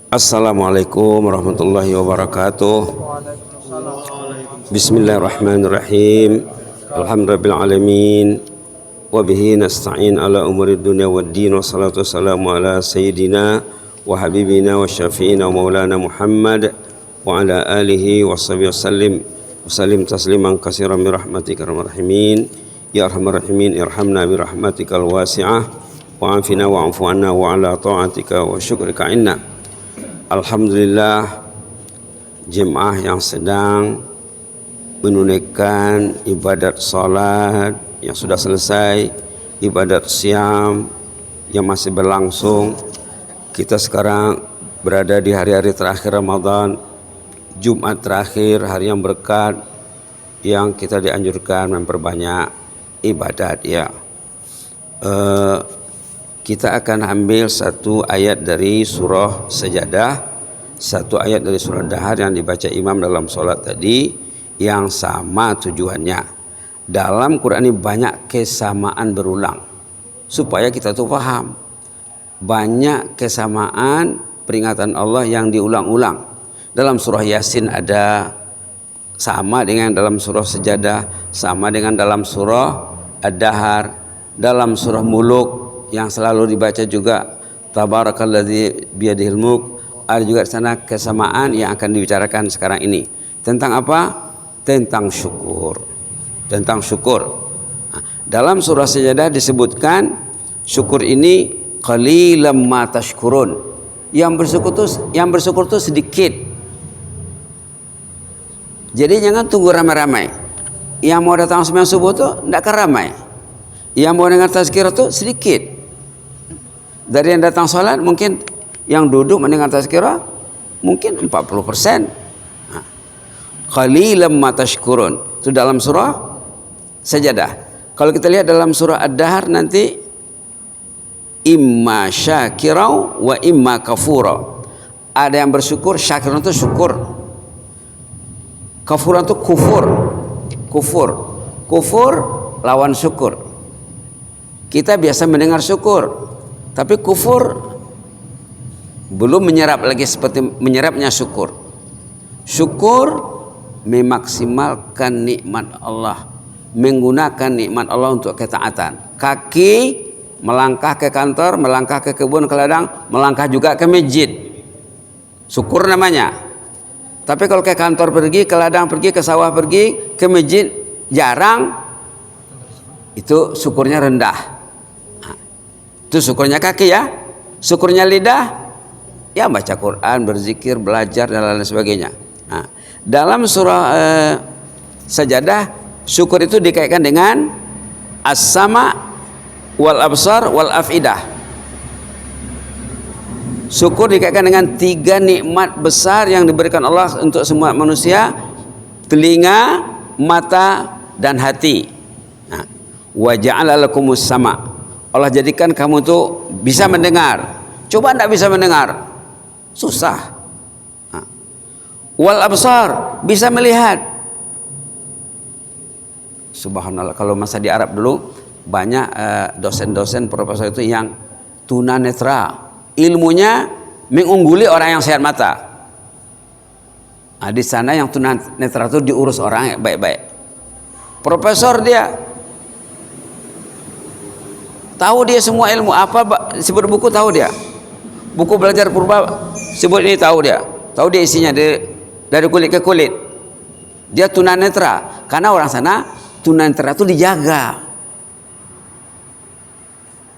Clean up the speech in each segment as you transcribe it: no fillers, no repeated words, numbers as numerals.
Assalamualaikum warahmatullahi wabarakatuh. Bismillahirrahmanirrahim. Alhamdulillahil alamin. Wa bihi nasta'in ala umuri dunya waddin. Wassalatu wassalamu ala sayyidina wa habibina wa syafi'ina wa maulana Muhammad wa ala alihi wa sahbihi wasallim tasliman katsiran bi rahmatika arhamar rahimin. Ya arhamar rahimin irhamna bi rahmatikal wasi'ah wa afina wa afu anna wa ala ta'atika wa syukrika inna. Alhamdulillah, jemaah yang sedang menunaikan ibadat salat yang sudah selesai, ibadat siam yang masih berlangsung. Kita sekarang berada di hari-hari terakhir Ramadan, Jumat terakhir, hari yang berkat, yang kita dianjurkan memperbanyak ibadat ya. Kita akan ambil satu ayat dari surah Sajadah, satu ayat dari surah Dahar yang dibaca imam dalam sholat tadi, yang sama tujuannya. Dalam Quran ini banyak kesamaan berulang, supaya kita tuh paham. Banyak kesamaan peringatan Allah yang diulang-ulang. Dalam surah Yasin ada sama dengan dalam surah Sajadah, sama dengan dalam surah Ad-Dahar, dalam surah Muluk yang selalu dibaca juga tabarakalladzi biyadihil mulk, ada juga di sana kesamaan yang akan dibicarakan sekarang ini. Tentang apa? Tentang syukur. Tentang syukur. Nah, dalam surah Sajadah disebutkan syukur ini qalilam ma tashkurun. Yang bersyukur itu sedikit. Jadi jangan tunggu ramai-ramai. Yang mau datang sembahyang subuh tuh tidak akan ramai. Yang mau dengar tazkirah tuh sedikit. Dari yang datang sholat mungkin yang duduk mendengar tazkirah mungkin 40%. Qalilam ma tashkurun. Itu dalam surah Sajadah. Kalau kita lihat dalam surah Ad-Dahar nanti imma syakirau wa imma kafura. Ada yang bersyukur, syakirun itu syukur. Kafuran itu kufur. Kufur lawan syukur. Kita biasa mendengar syukur, tapi kufur belum menyerap lagi seperti menyerapnya syukur. Syukur memaksimalkan nikmat Allah, menggunakan nikmat Allah untuk ketaatan. Kaki melangkah ke kantor, melangkah ke kebun, ke ladang, melangkah juga ke masjid. Syukur namanya. Tapi kalau ke kantor pergi, ke ladang pergi, ke sawah pergi, ke masjid jarang, itu syukurnya rendah. Itu syukurnya kaki ya. Syukurnya lidah ya baca Quran, berzikir, belajar dan lain sebagainya. Nah, dalam surah Sajadah syukur itu dikaitkan dengan as-sama wal absar wal afidah. Syukur dikaitkan dengan 3 nikmat besar yang diberikan Allah untuk semua manusia: telinga, mata, dan hati. Nah, wa ja'ala lakumus sama'. Allah jadikan kamu tuh bisa mendengar. Coba enggak bisa mendengar, susah. Wal absar, bisa melihat. Subhanallah, kalau masa di Arab dulu banyak dosen-dosen profesor itu yang tunanetra, ilmunya mengungguli orang yang sehat mata. Nah, di sana yang tunanetra itu diurus orang yang baik-baik. Profesor dia tahu dia semua ilmu, apa sebut buku tahu dia, buku belajar purba sebut ini tahu dia isinya dari kulit ke kulit. Dia tunanetra karena orang sana tunanetra itu dijaga.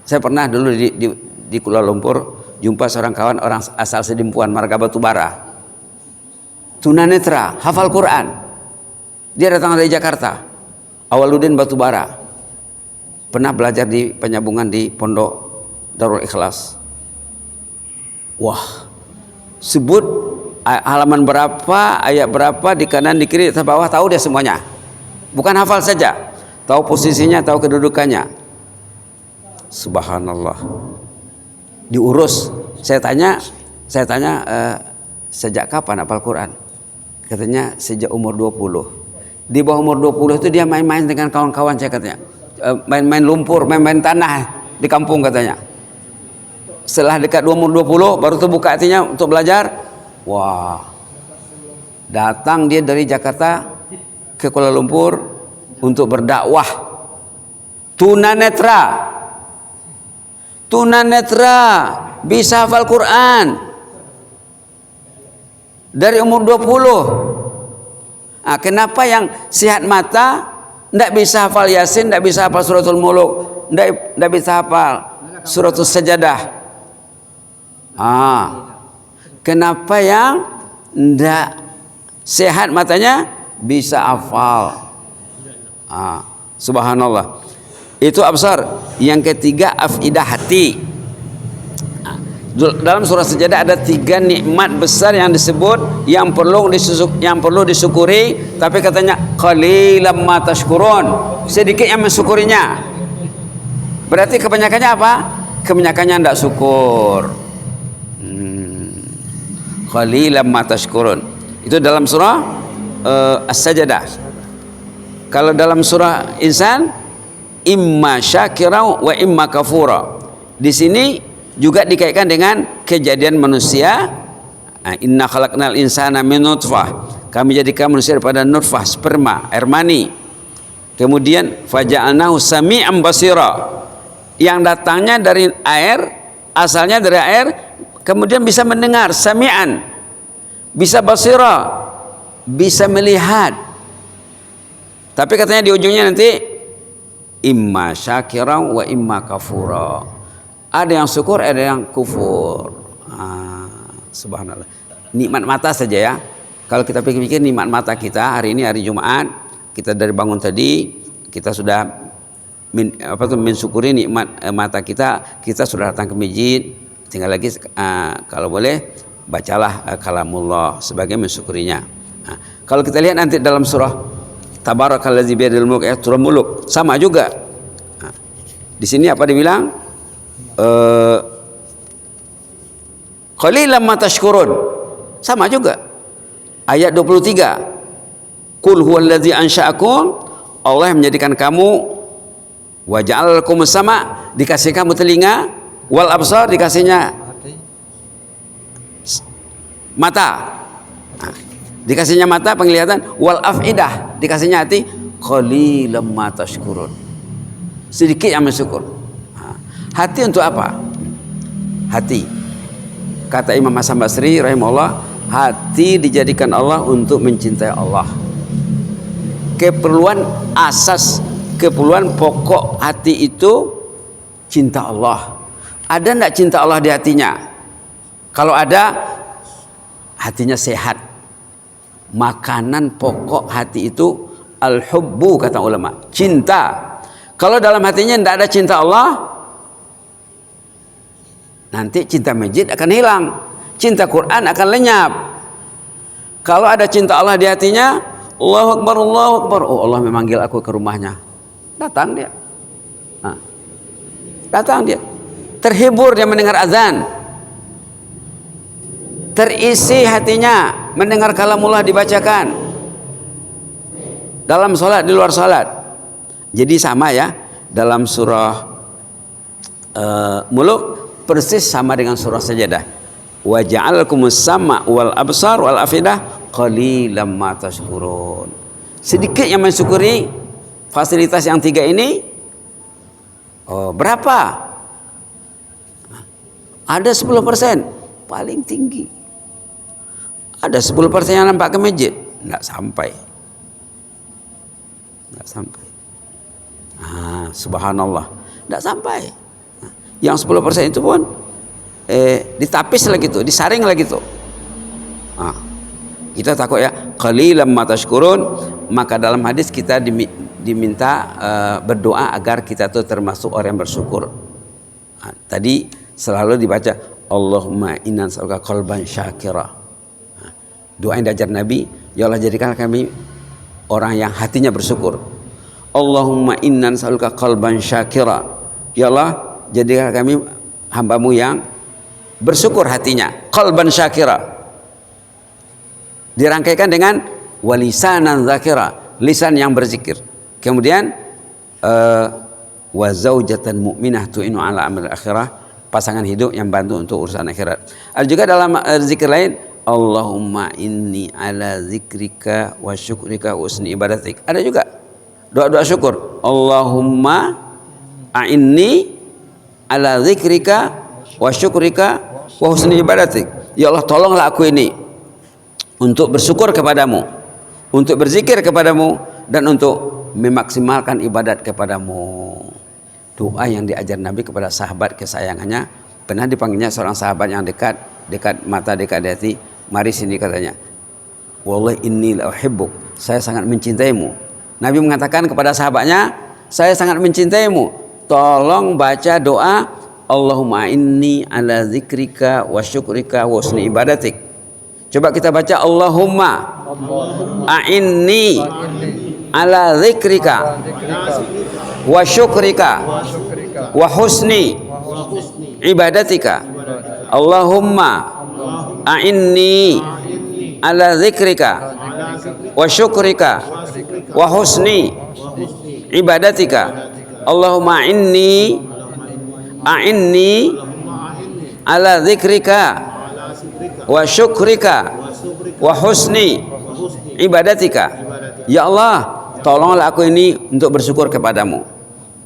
Saya pernah dulu di Kuala Lumpur jumpa seorang kawan, orang asal Sedimpuan, Marga Batubara, tunanetra, hafal Quran. Dia datang dari Jakarta, Awaludin Batubara. Pernah belajar di penyambungan di Pondok Darul Ikhlas. Wah, sebut halaman berapa, ayat berapa, di kanan, di kiri, di bawah, tahu dia semuanya. Bukan hafal saja, tahu posisinya, tahu kedudukannya. Subhanallah. Diurus. Saya tanya, sejak kapan hafal Quran? Katanya sejak umur 20. Di bawah umur 20 itu dia main-main dengan kawan-kawan, saya katanya. Main-main lumpur, main-main tanah di kampung katanya. setelah dekat umur 20 baru terbuka hatinya untuk belajar. Wah, datang dia dari Jakarta ke Kuala Lumpur untuk berdakwah. Tunanetra bisa hafal Quran dari umur 20. Nah, kenapa yang sehat mata tidak bisa hafal Yasin, tidak bisa hafal Suratul Muluk, tidak bisa hafal Suratul Sajadah? Kenapa yang tidak sehat matanya bisa hafal? Subhanallah. Itu absar. Yang ketiga afidah, hati. Dalam surah Sajadah ada 3 nikmat besar yang disebut yang perlu disyukuri, tapi katanya qalilan ma tashkurun, sedikit yang mensyukurinya. Berarti kebanyakannya apa? Kebanyakannya tidak syukur. Qalilan ma tashkurun. Itu dalam surah As-Sajadah. Kalau dalam surah Insan, imma syakira wa imma kafura. Di sini juga dikaitkan dengan kejadian manusia. Inna khalaqnal insana min nutfah. Kami jadikan manusia daripada nutfah, sperma, air mani. Kemudian faja'alnahu sami'an basira. Yang datangnya dari air, asalnya dari air, kemudian bisa mendengar, sami'an. Bisa basira, bisa melihat. Tapi katanya di ujungnya nanti imma syakira wa imma kafura. Ada yang syukur, ada yang kufur. Subhanallah. Nikmat mata saja ya. Kalau kita pikir-pikir nikmat mata kita hari ini hari Jumat, kita dari bangun tadi kita sudah mensyukuri nikmat mata kita. Kita sudah datang ke masjid. Tinggal lagi kalau boleh bacalah kalamullah sebagai mensyukurinya. Kalau kita lihat nanti dalam surah Tabarakalladzi biyadihil mulk, surah Muluk sama juga. Di sini apa dibilang? Qalilan ma tashkurun. Sama juga. Ayat 23. Qul huwallazi ansha'akum, Allah yang menjadikan kamu, wa ja'ala lakumus sama, dikasih kamu telinga, wal absar, dikasihnya mata. Dikasihnya mata penglihatan, wal afidah, dikasihnya hati. Qalilan ma tashkurun. Sedikit yang mensyukur. Hati untuk apa? Hati, kata Imam Hasan Basri rahimahullah, hati dijadikan Allah untuk mencintai Allah. Keperluan asas, keperluan pokok hati itu cinta Allah. Ada enggak cinta Allah di hatinya? Kalau ada, hatinya sehat. Makanan pokok hati itu al-hubbu, kata ulama, cinta. Kalau dalam hatinya tidak ada cinta Allah, nanti cinta masjid akan hilang, cinta Quran akan lenyap. Kalau ada cinta Allah di hatinya, Allahu Akbar, Allahu Akbar, oh Allah memanggil aku ke rumahnya, datang dia. Datang dia, terhibur dia mendengar azan, terisi hatinya mendengar kalamullah dibacakan dalam sholat, di luar sholat. Jadi sama ya, dalam surah Muluk persis sama dengan surah Sajadah. Wa ja'alakumus sama wal absar wal afidah qalilan ma tashkurun. Sedikit yang mensyukuri fasilitas yang 3 ini. Berapa? Ada 10% paling tinggi. Ada 10% yang nampak ke masjid, enggak sampai. Enggak sampai. Subhanallah, enggak sampai. Yang 10% itu pun ditapis lagi tuh, disaring lagi tuh. Kita takut ya, qalilan ma tashkurun. Maka dalam hadis kita diminta berdoa agar kita tuh termasuk orang yang bersyukur. Tadi selalu dibaca Allahumma inna nas'aluka qalban syakira. Doa yang diajar Nabi, ya Allah jadikan kami orang yang hatinya bersyukur. Allahumma inna nas'aluka qalban syakira. Ya Allah jadikan kami hambamu yang bersyukur hatinya, qalban syakira. Dirangkaikan dengan walisanan zakira, lisan yang berzikir. Kemudian wa zaujatan mu'minah tu'inu ala amal akhirah, pasangan hidup yang bantu untuk urusan akhirat. Ada juga dalam zikir lain, Allahumma inni ala zikrika wa syukrika wa husni ibadatik. Ada juga doa-doa syukur. Allahumma a'inni ala zikrika wa syukrika wa husni ibadatik. Ya Allah, tolonglah aku ini untuk bersyukur kepadamu, untuk berzikir kepadamu, dan untuk memaksimalkan ibadat kepadamu. Doa yang diajar Nabi kepada sahabat kesayangannya. Pernah dipanggilnya seorang sahabat yang dekat mata, dekat di hati. Mari sini, katanya. Wallahi inni la uhibbuk. Saya sangat mencintaimu. Nabi mengatakan kepada sahabatnya, saya sangat mencintaimu. Tolong baca doa Allahumma inni ala zikrika wa syukrika wa husni ibadatik. Coba kita baca Allahumma a'inni ala zikrika wa syukrika wa husni ibadatika. Allahumma a'inni ala zikrika wa syukrika wa husni ibadatika. Allahumma a'inni ala zikrika wa syukrika wa husni ibadatika. Ya Allah, tolonglah aku ini untuk bersyukur kepadamu,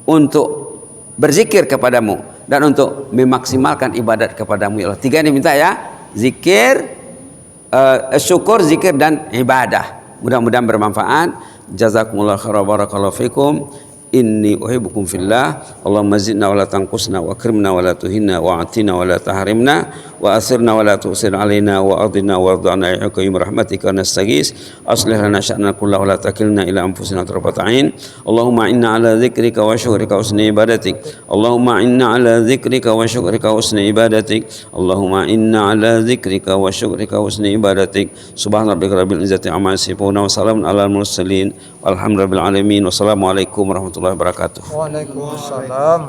untuk berzikir kepadamu, dan untuk memaksimalkan ibadat kepadamu. Ya Allah, 3 ini minta ya, zikir, syukur, zikir, dan ibadah. Mudah-mudahan bermanfaat. Jazakumullah khairan, barakallahu fikum. Inni uhibbukum fillah. Allahumma zidna wa la tanqusna, wa akrimna wa la tuhinna, wa atina wa la tahrimna, wa asirna wa la tu'sir alaina, wa adina wa arda'na ya qayyum rahmatika nastaghis. Aslih lana sya'nana kullahu wa la takilna ila anfusina tarfata ain. Allahumma inna ala dzikrika wa syukrika wa husni ibadatik. Allahumma inna ala dzikrika wa syukrika wa husni ibadatik. Allahumma inna ala dzikrika wa syukrika wa husni ibadatik. Subhana rabbika rabbil izzati amma yasifun, wa salamun alal mursalin, walhamdulillahi rabbil alamin. Wassalamualaikum warahmatullahi wabarakatuh. Waalaikumsalam.